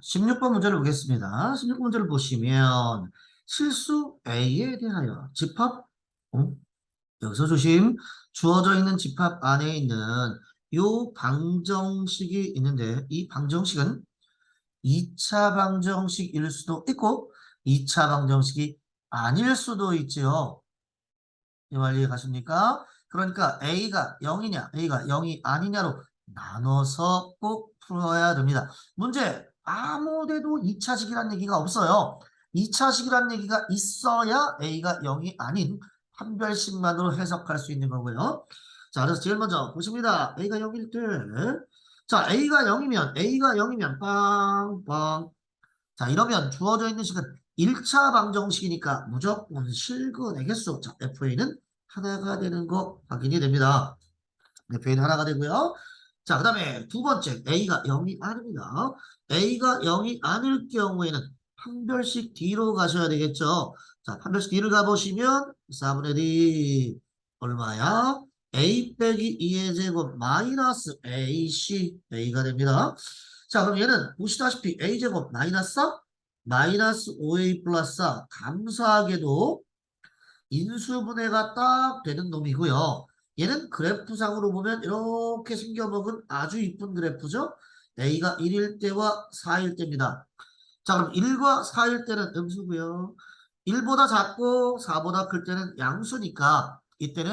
16번 문제를 보겠습니다. 16번 문제를 보시면 실수 A에 대하여 집합 여기서 조심. 주어져 있는 집합 안에 있는 요 방정식이 있는데 이 방정식은 2차 방정식일 수도 있고 2차 방정식이 아닐 수도 있지요. 이 말 이해 가십니까? 그러니까 A가 0이냐 A가 0이 아니냐로 나눠서 꼭 풀어야 됩니다. 문제 아무데도 2차식이라는 얘기가 없어요. 2차식이라는 얘기가 있어야 A가 0이 아닌 판별식만으로 해석할 수 있는 거고요. 자, 그래서 제일 먼저 보십니다. A가 0일 때. 자, A가 0이면 빵빵. 자, 이러면 주어져 있는 식은 1차 방정식이니까 무조건 실근의 개수. 자, FA는 하나가 되는 거 확인이 됩니다. FA는 하나가 되고요. 자, 그 다음에 두 번째, A가 0이 아닙니다. A가 0이 아닐 경우에는 판별식 D로 가셔야 되겠죠. 자, 판별식 D를 가보시면 4분의 D 얼마야? A 빼기 2의 제곱 마이너스 AC A가 됩니다. 자, 그럼 얘는 보시다시피 A제곱 마이너스 5A 플러스 4 감사하게도 인수분해가 딱 되는 놈이고요. 얘는 그래프상으로 보면 이렇게 생겨먹은 아주 이쁜 그래프죠. A가 1일 때와 4일 때입니다. 자, 그럼 1과 4일 때는 음수고요. 1보다 작고 4보다 클 때는 양수니까 이때는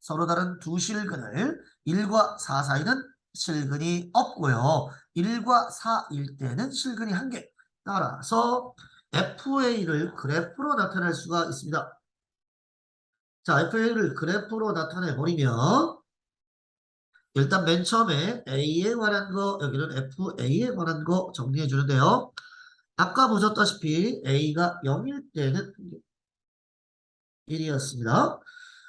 서로 다른 두 실근을 1과 4 사이는 실근이 없고요. 1과 4일 때는 실근이 한 개. 따라서 FA를 그래프로 나타낼 수가 있습니다. 자, FA를 그래프로 나타내 버리면 일단 맨 처음에 A에 관한 거, 여기는 FA에 관한 거 정리해 주는데요. 아까 보셨다시피 A가 0일 때는 1이었습니다.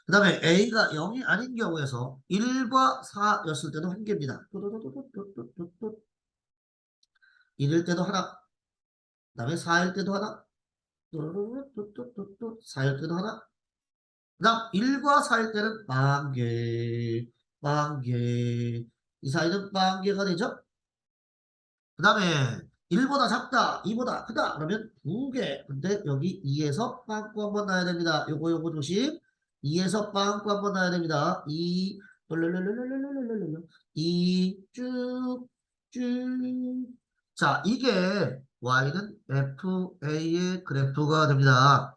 그 다음에 A가 0이 아닌 경우에서 1과 4였을 때도 한 개입니다. 1일 때도 하나, 그 다음에 4일 때도 하나, 4일 때도 하나, 그 다음 1과 4일 때는 빵개, 빵개, 이 사이는 빵개가 되죠? 그 다음에 1보다 작다, 2보다 크다 그러면 2개. 근데 여기 2에서 빵꾸 한번 놔야 됩니다. 요거 조심. 2에서 빵꾸 한번 놔야 됩니다. 2, 2, 쭉, 쭉. 자, 이게 Y는 FA의 그래프가 됩니다.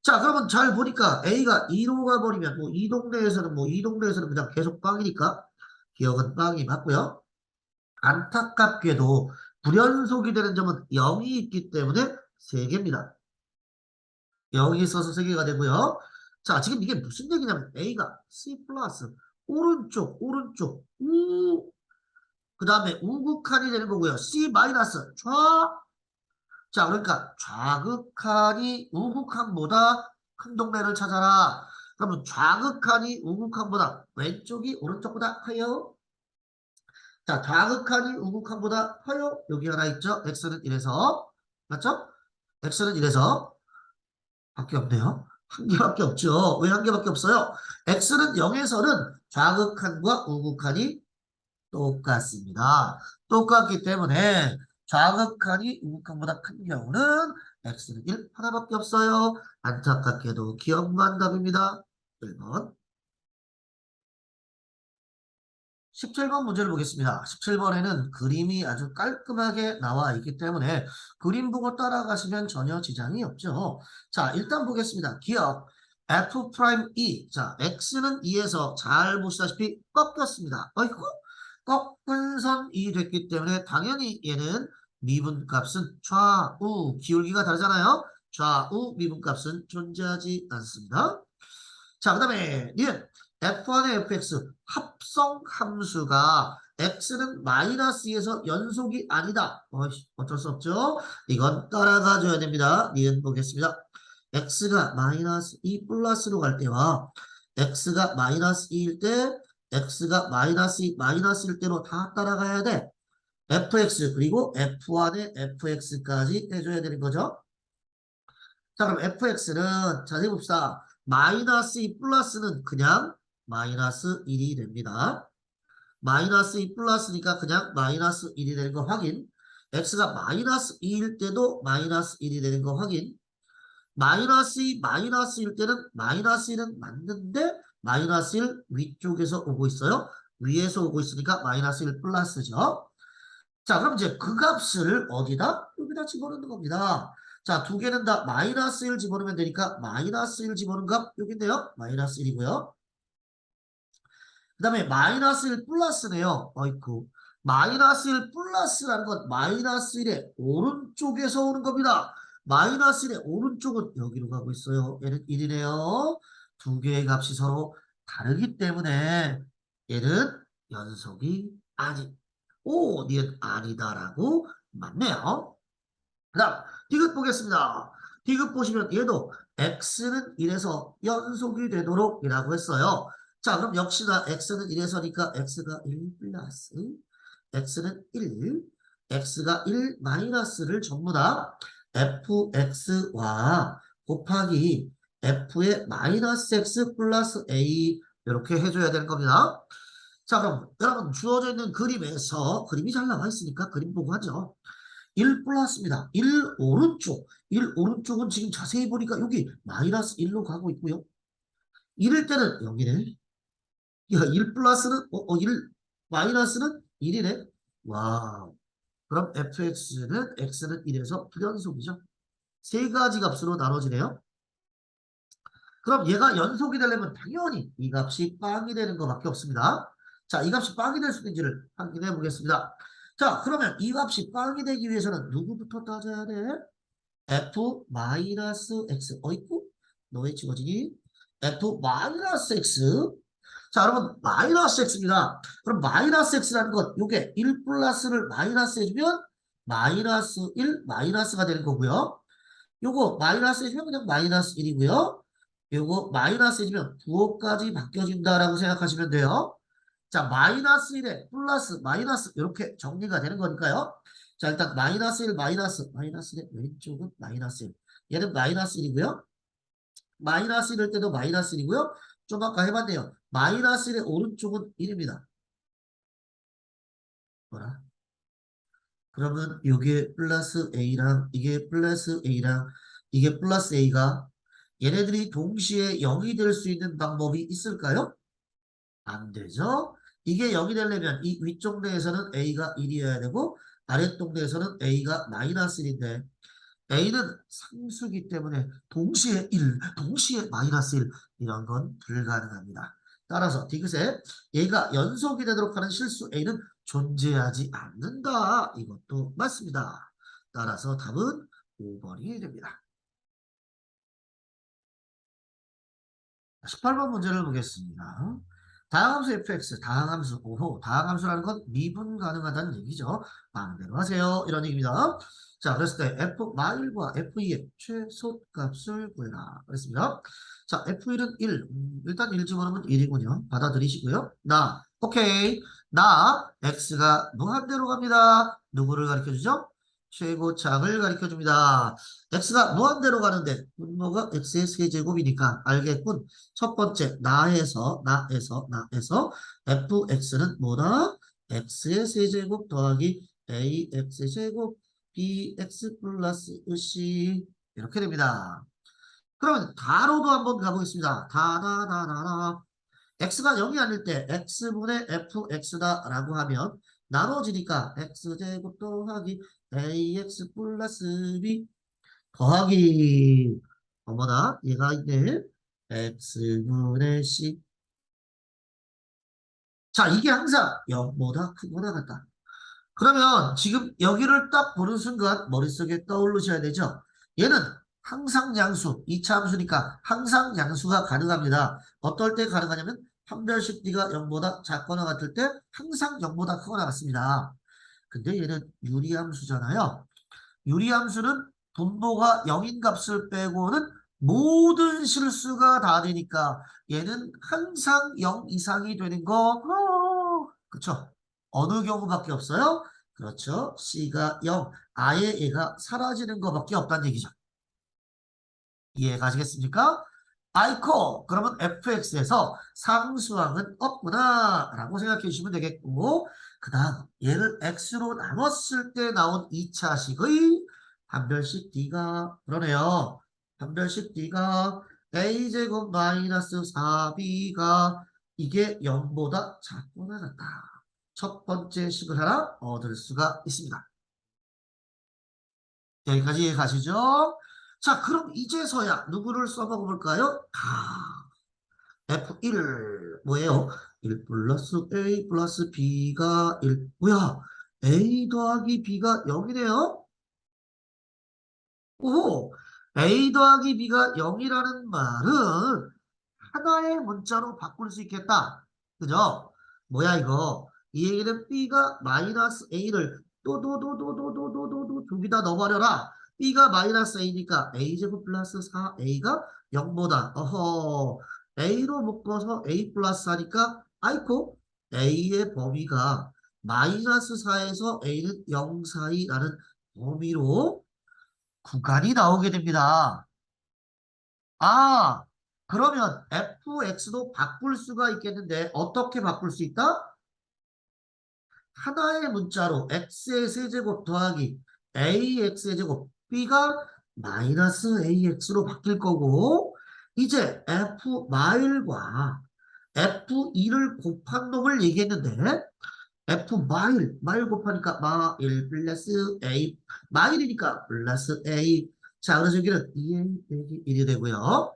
자, 그러면 잘 보니까 A가 2로 가버리면 뭐 이 동네에서는 그냥 계속 빵이니까 기억은 빵이 맞고요. 안타깝게도 불연속이 되는 점은 0이 있기 때문에 3개입니다. 0이 있어서 3개가 되고요. 자, 지금 이게 무슨 얘기냐면 A가 C 플러스 오른쪽 그 다음에 우극한이 되는 거고요. C 마이너스 자, 그러니까 좌극한이 우극한보다 큰 동네를 찾아라. 그러면 좌극한이 우극한보다 왼쪽이 오른쪽보다 커요. 자, 좌극한이 우극한보다 커요. 여기 하나 있죠? x는 1에서. 맞죠? x는 1에서 밖에 없네요. 한 개밖에 없죠. 왜 한 개밖에 없어요? x는 0에서는 좌극한과 우극한이 똑같습니다. 똑같기 때문에 좌극한이 우극한보다 큰 경우는 x는 1 하나밖에 없어요. 안타깝게도 기억만 답입니다. 1번. 17번 문제를 보겠습니다. 17번에는 그림이 아주 깔끔하게 나와 있기 때문에 그림 보고 따라가시면 전혀 지장이 없죠. 자, 일단 보겠습니다. 기억 F'E. 자, X는 2에서 잘 보시다시피 꺾였습니다. 어이구, 꺾은 선이 됐기 때문에 당연히 얘는 미분값은 좌우, 기울기가 다르잖아요. 좌우 미분값은 존재하지 않습니다. 자, 그 다음에 니은 f1의 fx 합성 함수가 x는 마이너스 2에서 연속이 아니다. 어쩔 수 없죠. 이건 따라가줘야 됩니다. 니은 보겠습니다. x가 마이너스 2 플러스로 갈 때와 x가 마이너스 2일 때 x가 마이너스 2 마이너스일 때로 다 따라가야 돼. fx 그리고 f1의 fx까지 해줘야 되는 거죠. 자, 그럼 fx는 자세히 봅시다. 마이너스 2 플러스는 그냥 마이너스 1이 됩니다. 마이너스 2 플러스니까 그냥 마이너스 1이 되는 거 확인. x가 마이너스 2일 때도 마이너스 1이 되는 거 확인. 마이너스 2, 마이너스 1 때는 마이너스 1은 맞는데 마이너스 1 위쪽에서 오고 있어요. 위에서 오고 있으니까 마이너스 1 플러스죠. 자, 그럼 이제 그 값을 어디다? 여기다 집어넣는 겁니다. 자, 두 개는 다 마이너스 1 집어넣으면 되니까 마이너스 1 집어넣은 값 여기인데요. 마이너스 1이고요. 그 다음에 마이너스 1 플러스네요. 어이쿠. 마이너스 1 플러스라는 건 마이너스 1의 오른쪽에서 오는 겁니다. 마이너스 1의 오른쪽은 여기로 가고 있어요. 얘는 1이네요. 두 개의 값이 서로 다르기 때문에 얘는 연속이 오, 니은 아니다라고 맞네요. 그 다음 디귿 보겠습니다. 디귿 보시면 얘도 x는 1에서 연속이 되도록 이라고 했어요. 자, 그럼 역시나 x는 1에서니까 x가 1 플러스 x는 1, x가 1 마이너스를 전부 다 fx와 곱하기 f의 마이너스 x 플러스 a 이렇게 해줘야 되는 겁니다. 자, 그럼 여러분 주어져 있는 그림에서 그림이 잘 나와 있으니까 그림 보고 하죠. 1 플러스입니다. 1 오른쪽. 1 오른쪽은 지금 자세히 보니까 여기 마이너스 1로 가고 있고요. 1일 때는 여기네. 야, 1 플러스는 1 마이너스는 1이네. 와. 그럼 fx는 x는 1에서 불연속이죠. 세 가지 값으로 나눠지네요. 그럼 얘가 연속이 되려면 당연히 이 값이 빵이 되는 것밖에 없습니다. 자, 이 값이 빵이 될 수 있는지를 확인해 보겠습니다. 자, 그러면 이 값이 빵이 되기 위해서는 누구부터 따져야 돼? f 마이너스 x 어이구 너의 지워지기 f 마이너스 x. 자, 여러분 마이너스 x입니다. 그럼 마이너스 x라는 것 요게 1 플러스를 마이너스 해주면 마이너스 1 마이너스가 되는 거고요. 요거 마이너스 해주면 그냥 마이너스 1이고요. 요거 마이너스 해주면 부호까지 바뀌어진다라고 생각하시면 돼요. 자, 마이너스 1에 플러스 마이너스 이렇게 정리가 되는 거니까요. 자, 일단 마이너스 1 마이너스 1의 왼쪽은 마이너스 1. 얘는 마이너스 1이고요. 마이너스 1일 때도 마이너스 1이고요. 좀 아까 해봤네요. 마이너스 1의 오른쪽은 1입니다. 뭐라? 그러면 이게 플러스 A랑 이게 플러스 A랑 이게 플러스 A가 얘네들이 동시에 0이 될 수 있는 방법이 있을까요? 안 되죠. 이게 0이 되려면 이 위쪽 내에서는 A가 1이어야 되고 아래쪽 내에서는 A가 마이너스 1인데 A는 상수기 때문에 동시에 1, 동시에 마이너스 1 이런 건 불가능합니다. 따라서 디귿에 얘가 연속이 되도록 하는 실수 A는 존재하지 않는다. 이것도 맞습니다. 따라서 답은 5번이 됩니다. 18번 문제를 보겠습니다. 다항함수 fx, 다항함수 오호, 다항함수라는 건 미분 가능하다는 얘기죠. 마음대로 하세요. 이런 얘기입니다. 자, 그랬을 때 f-과 f2의 최소값을 구해라. 그랬습니다. 자, f1은 1. 일단 1 집어넣으면 1이군요. 받아들이시고요. 오케이. x가 무한대로 갑니다. 누구를 가르쳐주죠? 최고창을 가르쳐줍니다. x가 무한대로 가는데 분모가 x의 세제곱이니까 알겠군. 첫 번째 나에서 fx는 뭐다? x의 세제곱 더하기 ax제곱 bx 플러스 c 이렇게 됩니다. 그러면 가로도 한번 가보겠습니다. 다다다다다 x가 0이 아닐 때 x분의 fx다 라고 하면 나눠지니까 x제곱 더하기 ax 플러스 b 더하기 어머나 얘가 있네 x분의 c. 자, 이게 항상 0보다 크거나 같다. 그러면 지금 여기를 딱 보는 순간 머릿속에 떠오르셔야 되죠. 얘는 항상 양수, 2차 함수니까 항상 양수가 가능합니다. 어떨 때 가능하냐면 판별식 D가 0보다 작거나 같을 때 항상 0보다 크거나 같습니다. 근데 얘는 유리함수잖아요. 유리함수는 분모가 0인 값을 빼고는 모든 실수가 다 되니까 얘는 항상 0 이상이 되는 거 그쵸? 어느 경우밖에 없어요? 그렇죠. C가 0 아예 얘가 사라지는 것밖에 없다는 얘기죠. 이해 가시겠습니까? 아이코 그러면 fx에서 상수항은 없구나 라고 생각해 주시면 되겠고 그 다음 얘를 x로 나눴을 때 나온 2차식의 판별식 d가 그러네요. 판별식 d가 a제곱 마이너스 4b가 이게 0보다 작거나 같다. 첫 번째 식을 하나 얻을 수가 있습니다. 여기까지 가시죠. 자, 그럼 이제서야 누구를 써먹어 볼까요? F1 뭐예요? 1 플러스 A 플러스 B가 1 뭐야? A 더하기 B가 0이네요? 오, A 더하기 B가 0이라는 말은 하나의 문자로 바꿀 수 있겠다. 그죠? 뭐야 이거? 이 얘기는 B가 마이너스 A를 또도도도도도도도도 저기다 넣어버려라. B가 마이너스 A니까 A제곱 플러스 4A가 0보다 어허 A로 묶어서 A 플러스 하니까 아이코 A의 범위가 마이너스 4에서 A는 0 사이라는 범위로 구간이 나오게 됩니다. 아, 그러면 fx도 바꿀 수가 있겠는데 어떻게 바꿀 수 있다? 하나의 문자로 x의 세제곱 더하기 ax의 제곱 b가 마이너스 ax로 바뀔 거고 이제 f 마일과 f2를 곱한 놈을 얘기했는데 f 마일 곱하니까 마일 플러스 a 마일이니까 플러스 a 자 그래서 여기는 2a 빼기 1이 되고요.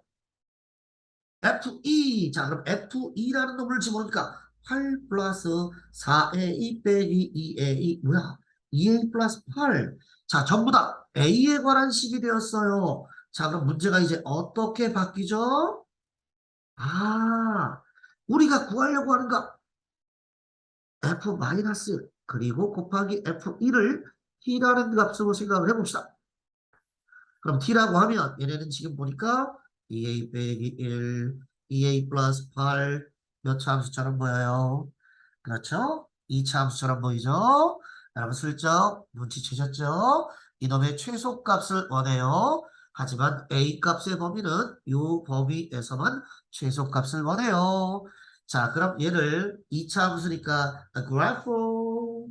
F2. 자, 그럼 F2라는 놈을 집어넣으니까 8 플러스 4A 빼기 2A. 뭐야? 2A 플러스 8. 자, 전부 다 A에 관한 식이 되었어요. 자, 그럼 문제가 이제 어떻게 바뀌죠? 아, 우리가 구하려고 하는 거 F 마이너스 그리고 곱하기 F1을 T라는 값으로 생각을 해봅시다. 그럼 t라고 하면 얘네는 지금 보니까 2a 빼기 1, 2a 플러스 8 몇 차 함수처럼 보여요. 그렇죠? 2차 함수처럼 보이죠? 여러분 슬쩍 눈치채셨죠? 이놈의 최소값을 원해요. 하지만 a 값의 범위는 이 범위에서만 최소값을 원해요. 자, 그럼 얘를 2차 함수니까 그래프로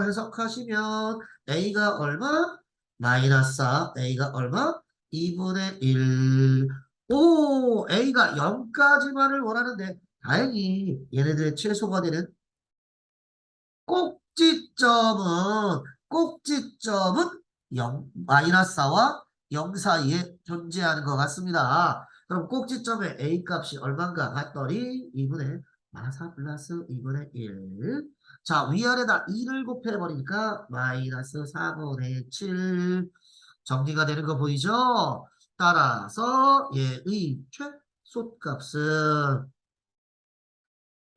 해석하시면 a가 얼마? 마이너스 4, A가 얼마? 2분의 1. 오, A가 0까지만을 원하는데 다행히 얘네들의 최소가 되는 꼭지점은 0, 마이너스 4와 0 사이에 존재하는 것 같습니다. 그럼 꼭지점의 A 값이 얼마인가 했더니 2분의 4 플러스 2분의 1. 자, 위아래다 2를 곱해버리니까 마이너스 4분의 7 정리가 되는 거 보이죠? 따라서 얘의 최소값은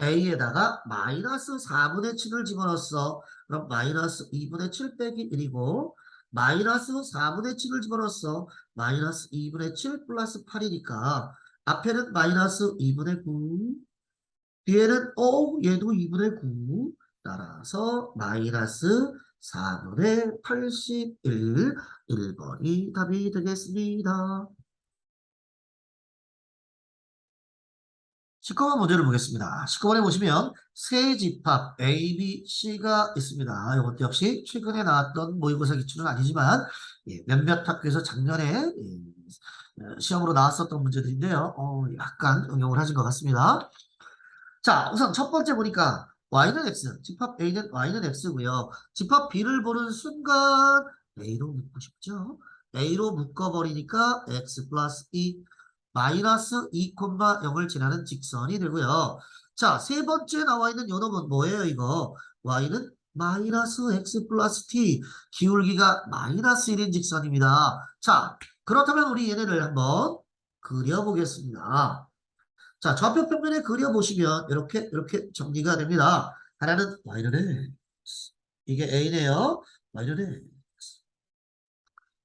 A에다가 마이너스 4분의 7을 집어넣었어. 그럼 마이너스 2분의 7 빼기 1이고 마이너스 4분의 7을 집어넣었어. 마이너스 2분의 7 플러스 8이니까 앞에는 마이너스 2분의 9 뒤에는 얘도 2분의 9 따라서 마이너스 4분의 81 1번이 답이 되겠습니다. 19번 문제를 보겠습니다. 19번에 보시면 세 집합 A, B, C가 있습니다. 이것도 역시 최근에 나왔던 모의고사 기출은 아니지만 몇몇 학교에서 작년에 시험으로 나왔었던 문제들인데요. 약간 응용을 하신 것 같습니다. 자, 우선 첫 번째 보니까 y는 x, 집합 a는 y는 x고요. 집합 b를 보는 순간 a로 묶고 싶죠? a로 묶어버리니까 x 플러스 2 마이너스 2,0을 지나는 직선이 되고요. 자, 세 번째 나와 있는 요 놈은 뭐예요, 이거? y는 마이너스 x 플러스 t, 기울기가 마이너스 1인 직선입니다. 자, 그렇다면 우리 얘네를 한번 그려보겠습니다. 자, 좌표 평면에 그려보시면 이렇게 정리가 됩니다. 하나는 y는 x. 이게 a네요. y는 x.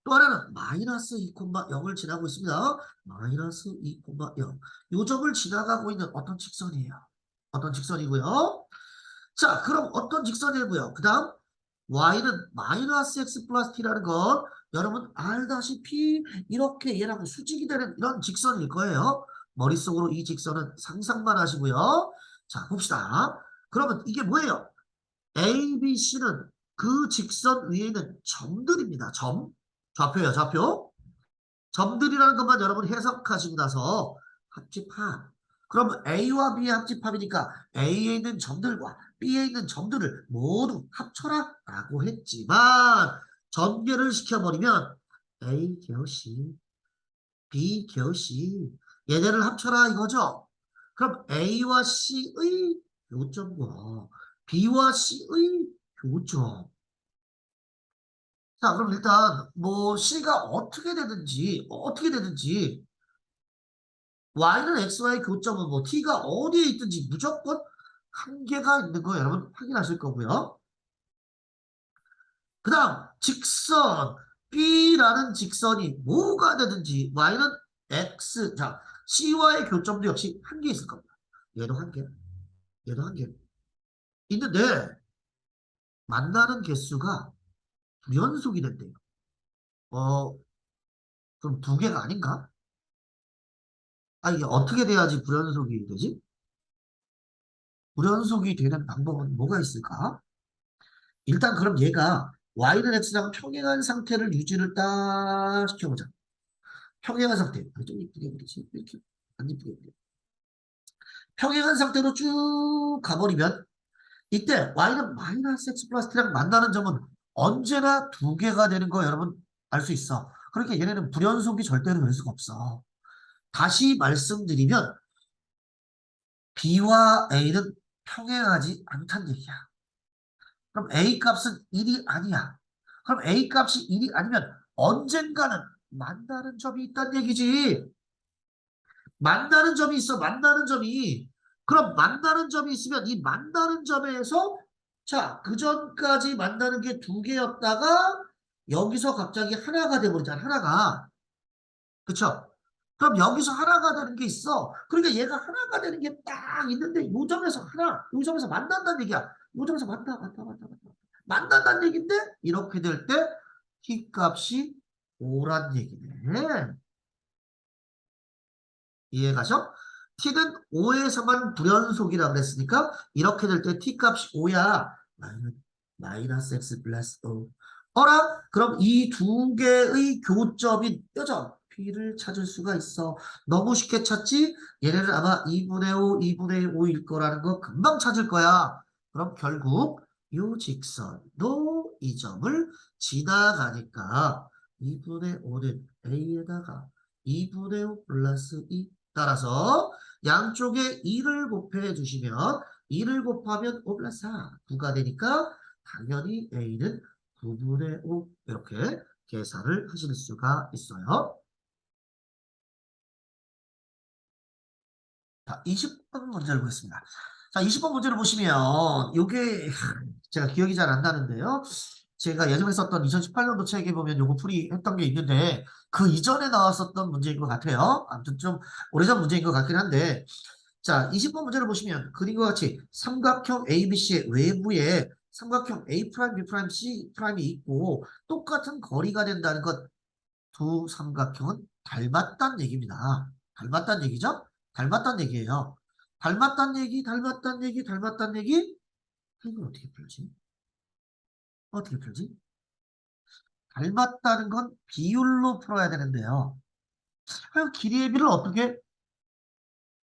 또 하나는 마이너스 2,0을 지나고 있습니다. 마이너스 2,0. 요 점을 지나가고 있는 어떤 직선이에요. 어떤 직선이고요. 자, 그럼 어떤 직선이고요. 그 다음 y는 마이너스 x 플러스 t라는 건 여러분 알다시피 이렇게 얘랑 수직이 되는 이런 직선일 거예요. 머릿속으로 이 직선은 상상만 하시고요. 자, 봅시다. 그러면 이게 뭐예요? A, B, C는 그 직선 위에 있는 점들입니다. 점. 좌표예요, 좌표. 점들이라는 것만 여러분 해석하시고 나서 합집합. 그럼 A와 B의 합집합이니까 A에 있는 점들과 B에 있는 점들을 모두 합쳐라 라고 했지만 전개를 시켜버리면 A 껄시 B 껄시 얘네를 합쳐라 이거죠. 그럼 A와 C의 교점과 B와 C의 교점. 자, 그럼 일단 뭐 C가 어떻게 되든지 Y는 X와의 교점은 뭐 T가 어디에 있든지 무조건 한계가 있는 거 여러분 확인하실 거고요. 그 다음 직선 B라는 직선이 뭐가 되든지 Y는 X 자 C와의 교점도 역시 한계 있을 겁니다. 얘도 한계 얘도 한계 있는데 만나는 개수가 불연속이 된대요. 어 그럼 두 개가 아닌가? 아 이게 어떻게 돼야지 불연속이 되지? 불연속이 되는 방법은 뭐가 있을까? 일단 그럼 얘가 y는 x랑 평행한 상태를 유지를 딱 시켜보자. 평행한 상태. 좀 이쁘게 그리지? 이렇게 안 이쁘게 그려. 평행한 상태로 쭉 가버리면 이때 y는 마이너스 x 플러스 t랑 만나는 점은 언제나 두 개가 되는 거 여러분 알 수 있어. 그러니까 얘네는 불연속이 절대로 될 수가 없어. 다시 말씀드리면 b와 a는 평행하지 않다는 얘기야. 그럼 A 값은 1이 아니야. 그럼 A 값이 1이 아니면 언젠가는 만나는 점이 있다는 얘기지. 만나는 점이 있어, 만나는 점이. 그럼 만나는 점이 있으면 이 만나는 점에서 자, 그 전까지 만나는 게 두 개였다가 여기서 갑자기 하나가 돼버리잖아, 하나가. 그쵸? 그럼 여기서 하나가 되는 게 있어. 그러니까 얘가 하나가 되는 게 딱 있는데 요 점에서 하나, 요 점에서 만난다는 얘기야. 요 점에서 만난다는 얘기인데 이렇게 될 때 t 값이 5란 얘기네. 이해가셔? t는 5에서만 불연속이라고 그랬으니까 이렇게 될 때 t 값이 5야. 마이너스 x 플러스 5. 어라? 그럼 이 두 개의 교점인 뼈점 P를 찾을 수가 있어. 너무 쉽게 찾지? 얘네는 아마 2분의 5, 2분의 5일 거라는 거 금방 찾을 거야. 그럼 결국 이 직선도 이 점을 지나가니까 2분의 5는 A에다가 2분의 5 플러스 2 따라서 양쪽에 2를 곱해 주시면 2를 곱하면 5 플러스 4 9가 되니까 당연히 A는 9분의 5 이렇게 계산을 하실 수가 있어요. 자, 20번 문제를 보겠습니다. 자, 20번 문제를 보시면 이게 제가 기억이 잘 안 나는데요. 제가 예전에 썼던 2018년도 책에 보면 요거 풀이했던 게 있는데 그 이전에 나왔었던 문제인 것 같아요. 아무튼 좀 오래전 문제인 것 같긴 한데 자, 20번 문제를 보시면 그림과 같이 삼각형 ABC의 외부에 삼각형 A', B', C'이 있고 똑같은 거리가 된다는 것 두 삼각형은 닮았다는 얘기입니다. 닮았다는 얘기죠? 닮았다는 얘기예요. 닮았다는 얘기, 닮았다는 얘기, 닮았다는 얘기? 이걸 어떻게 풀지? 어떻게 풀지? 닮았다는 건 비율로 풀어야 되는데요. 그럼 길이의 비를 어떻게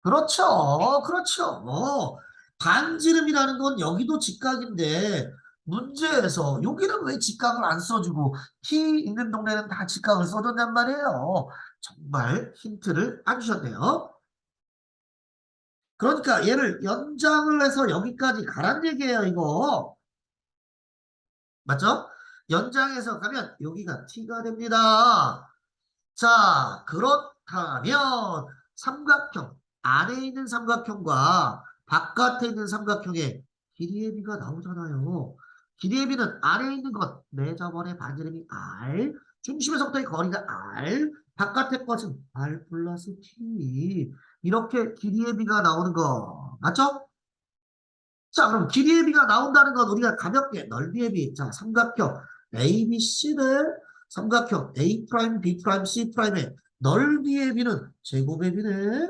그렇죠. 그렇죠. 반지름이라는 건 여기도 직각인데 문제에서 여기는 왜 직각을 안 써주고 T 있는 동네는 다 직각을 써줬냔 말이에요. 정말 힌트를 안 주셨네요. 그러니까 얘를 연장을 해서 여기까지 가란 얘기예요, 이거. 맞죠? 연장해서 가면 여기가 T가 됩니다. 자, 그렇다면 삼각형, 안에 있는 삼각형과 바깥에 있는 삼각형의 길이의 비가 나오잖아요. 길이의 비는 안에 있는 것, 매저번의 반지름이 R, 중심에서부터의 거리가 R, 바깥의 것은 R 플러스 T. 이렇게 길이의 비가 나오는 거, 맞죠? 자, 그럼 길이의 비가 나온다는 건 우리가 가볍게 넓이의 비. 자, 삼각형 ABC를 삼각형 A', B', C'의 넓이의 비는 제곱의 비네.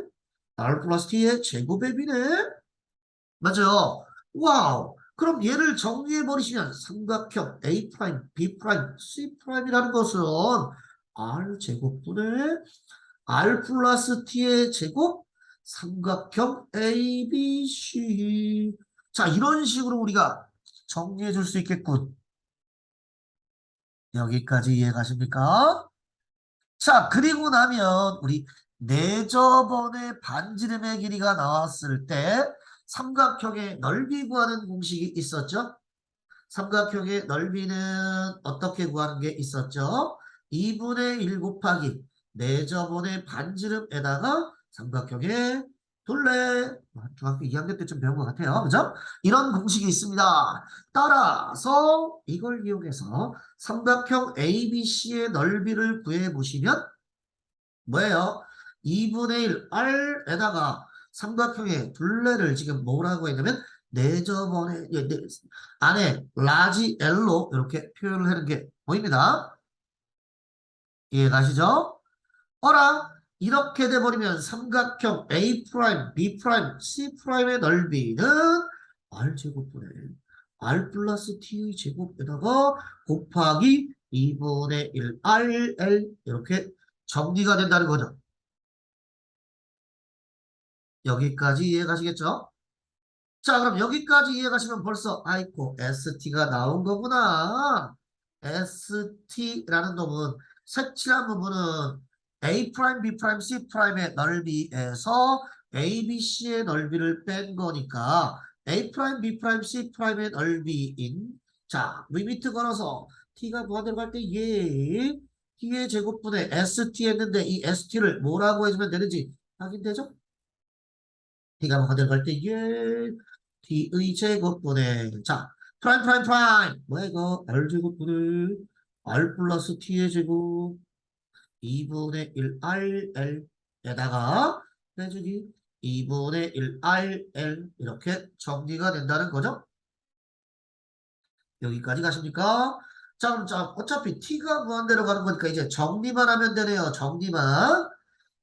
R 플러스 T의 제곱의 비네. 맞아요. 와우. 그럼 얘를 정리해버리시면 삼각형 A 프라임, B 프라임, C 프라임이라는 것은 R 제곱분의 R 플러스 T의 제곱 삼각형 ABC. 자, 이런 식으로 우리가 정리해 줄 수 있겠군. 여기까지 이해가십니까? 자, 그리고 나면 우리 내저번에 반지름의 길이가 나왔을 때 삼각형의 넓이 구하는 공식이 있었죠? 삼각형의 넓이는 어떻게 구하는 게 있었죠? 2분의 1 곱하기 내저번의 반지름에다가 삼각형의 둘레. 중학교 2학년 때쯤 배운 것 같아요. 그죠? 이런 공식이 있습니다. 따라서 이걸 이용해서 삼각형 ABC의 넓이를 구해보시면 뭐예요? 2분의 1 R에다가 삼각형의 둘레를 지금 뭐라고 했냐면 내저번에 안에 라지 L로 이렇게 표현을 하는 게 보입니다. 이해가시죠? 어라 이렇게 돼버리면 삼각형 A 프라임, B 프라임, C 프라임의 넓이는 R 제곱분의 R 플러스 T의 제곱에다가 곱하기 2분의 1 RL 이렇게 정리가 된다는 거죠. 여기까지 이해가시겠죠? 자, 그럼 여기까지 이해가시면 벌써 아이고 ST가 나온 거구나. ST라는 놈은 색칠한 부분은 A 프라임, B 프라임, C 프라임의 넓이에서 ABC의 넓이를 뺀 거니까 A 프라임, B 프라임, C 프라임의 넓이인 자, 리미트 걸어서 T가 무한대로 갈 때 얘 T의 제곱분의 ST 했는데 이 ST를 뭐라고 해주면 되는지 확인되죠? T가 무한대로 갈 때 얘 T의 제곱분의 자 프라임 프라임 프라임 뭐야 이거 R 제곱분의 R 플러스 T의 제곱 2분의 1 RL에다가 빼주기 2분의 1 RL 이렇게 정리가 된다는 거죠. 여기까지 가십니까? 자 그럼 어차피 T가 무한대로 가는 거니까 이제 정리만 하면 되네요. 정리만.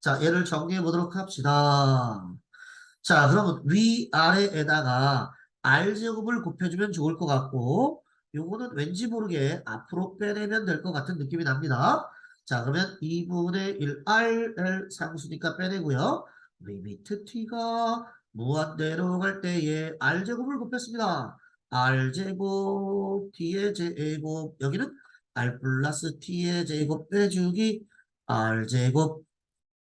자 얘를 정리해 보도록 합시다. 자, 그러면 위아래에다가 R제곱을 곱해주면 좋을 것 같고 요거는 왠지 모르게 앞으로 빼내면 될 것 같은 느낌이 납니다. 자, 그러면 2분의 1 RL 상수니까 빼내고요. 리미트 T가 무한대로 갈 때에 R제곱을 곱했습니다. R제곱 T의 제곱 여기는 R 플러스 T의 제곱 빼주기 R제곱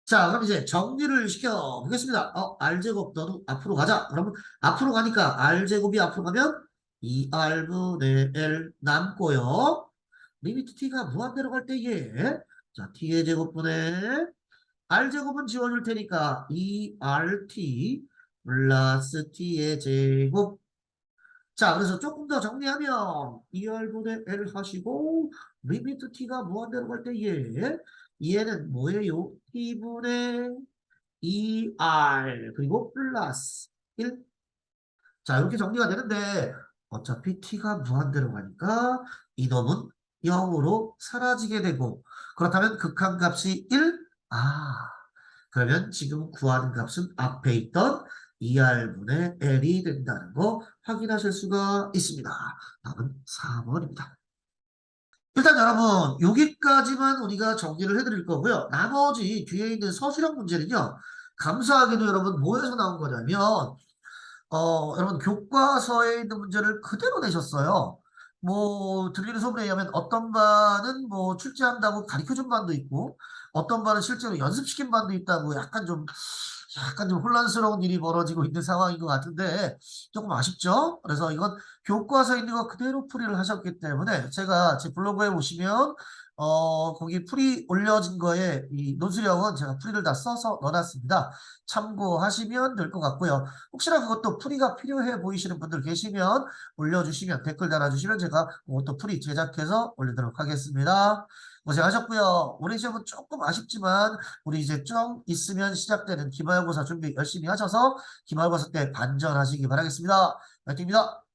자, 그럼 이제 정리를 시켜 보겠습니다. R제곱 너도 앞으로 가자. 그러면 앞으로 가니까 R제곱이 앞으로 가면 2R분의 L 남고요. 리미트 T가 무한대로 갈 때 이게 자, T의 제곱분의 R제곱은 지워줄 테니까 2RT 플러스 T의 제곱 자, 그래서 조금 더 정리하면 2R분의 L 하시고 리미트 T가 무한대로 갈 때 얘는 뭐예요? T분의 2R 그리고 플러스 1. 자, 이렇게 정리가 되는데 어차피 T가 무한대로 가니까 이놈은 0으로 사라지게 되고 그렇다면 극한값이 1? 아, 그러면 지금 구하는 값은 앞에 있던 2R분의 L이 된다는 거 확인하실 수가 있습니다. 답은 4번입니다. 일단 여러분 여기까지만 우리가 정리를 해드릴 거고요. 나머지 뒤에 있는 서술형 문제는요. 감사하게도 여러분 뭐에서 나온 거냐면 여러분 교과서에 있는 문제를 그대로 내셨어요. 뭐 들리는 소문에 의하면 어떤 반은 뭐 출제한다고 가르쳐준 반도 있고 어떤 반은 실제로 연습시킨 반도 있다고 약간 좀 혼란스러운 일이 벌어지고 있는 상황인 것 같은데 조금 아쉽죠? 그래서 이건 교과서에 있는 거 그대로 풀이를 하셨기 때문에 제가 제 블로그에 보시면 거기 풀이 올려진 거에 이 논술형은 제가 풀이를 다 써서 넣어놨습니다. 참고하시면 될 것 같고요. 혹시나 그것도 풀이가 필요해 보이시는 분들 계시면 올려주시면 댓글 달아주시면 제가 그것도 풀이 제작해서 올리도록 하겠습니다. 고생하셨고요. 올해 시험은 조금 아쉽지만 우리 이제 좀 있으면 시작되는 기말고사 준비 열심히 하셔서 기말고사 때 반전하시기 바라겠습니다. 화이팅입니다.